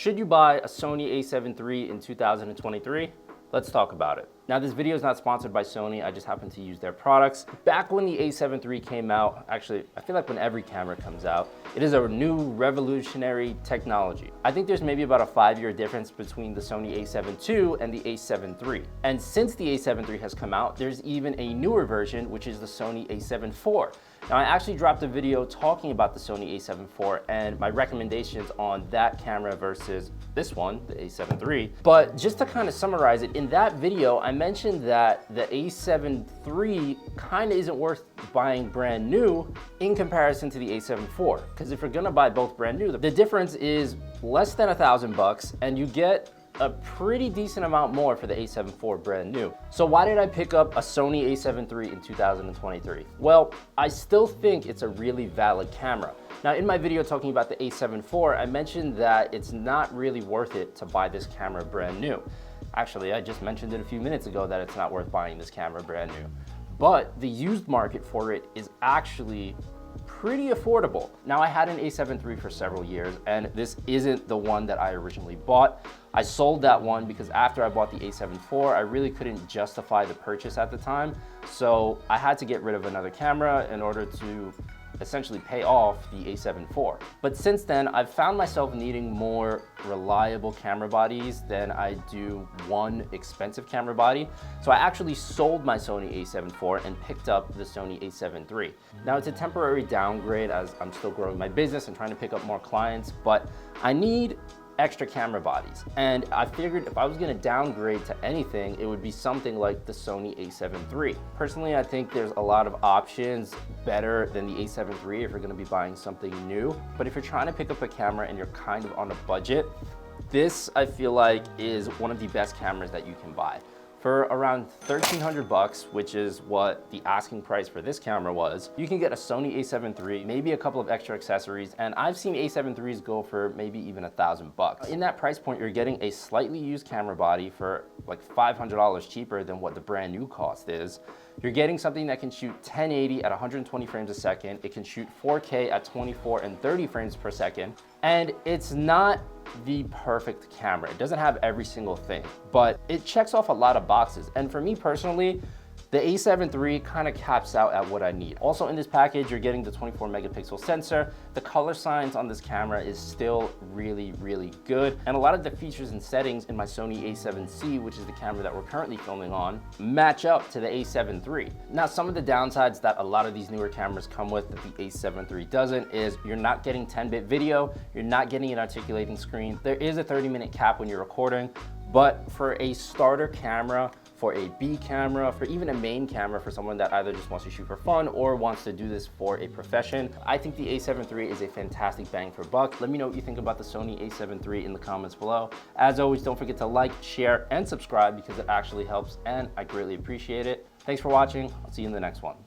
Should you buy a Sony A7 III in 2023? Let's talk about it. Now, this video is not sponsored by Sony. I just happen to use their products. Back when the A7 III came out, actually, I feel like when every camera comes out, it is a new revolutionary technology. I think there's maybe about a 5-year difference between the Sony A7 II and the A7 III. And since the A7 III has come out, there's even a newer version, which is the Sony A7 IV. Now, I actually dropped a video talking about the Sony A7 IV and my recommendations on that camera versus this one, the A7 III. But just to kind of summarize it, in that video, I mentioned that the A7 III kind of isn't worth buying brand new in comparison to the A7 IV. Because if you're gonna buy both brand new, the difference is less than $1,000 and you get a pretty decent amount more for the A7 IV brand new. So why did I pick up a Sony A7 III in 2023? Well, I still think it's a really valid camera. Now, in my video talking about the A7 IV, I mentioned that it's not really worth it to buy this camera brand new. Actually, I just mentioned it a few minutes ago that it's not worth buying this camera brand new. But the used market for it is actually pretty affordable. Now, I had an A7 III for several years, and this isn't the one that I originally bought. I sold that one because after I bought the A7 IV, I really couldn't justify the purchase at the time. So I had to get rid of another camera in order to essentially pay off the A7 IV. But since then, I've found myself needing more reliable camera bodies than I do one expensive camera body. So I actually sold my Sony A7 IV and picked up the Sony A7 III. Now, it's a temporary downgrade as I'm still growing my business and trying to pick up more clients, but I need extra camera bodies. And I figured if I was gonna downgrade to anything, it would be something like the Sony A7 III. Personally, I think there's a lot of options better than the A7 III if you're gonna be buying something new. But if you're trying to pick up a camera and you're kind of on a budget, this I feel like is one of the best cameras that you can buy. For around $1,300, which is what the asking price for this camera was, you can get a Sony A7 III, maybe a couple of extra accessories, and I've seen A7 IIIs go for maybe even $1,000. In that price point, you're getting a slightly used camera body for like $500 cheaper than what the brand new cost is. You're getting something that can shoot 1080 at 120 frames a second. It can shoot 4K at 24 and 30 frames per second. And it's not the perfect camera. It doesn't have every single thing, but it checks off a lot of boxes. And for me personally, the A7 III kind of caps out at what I need. Also in this package, you're getting the 24 megapixel sensor. The color science on this camera is still really, really good. And a lot of the features and settings in my Sony A7C, which is the camera that we're currently filming on, match up to the A7 III. Now, some of the downsides that a lot of these newer cameras come with that the A7 III doesn't is you're not getting 10-bit video, you're not getting an articulating screen. There is a 30-minute cap when you're recording, but for a starter camera, for a B camera, for even a main camera for someone that either just wants to shoot for fun or wants to do this for a profession, I think the A7 III is a fantastic bang for buck. Let me know what you think about the Sony A7 III in the comments below. As always, don't forget to like, share, and subscribe because it actually helps and I greatly appreciate it. Thanks for watching. I'll see you in the next one.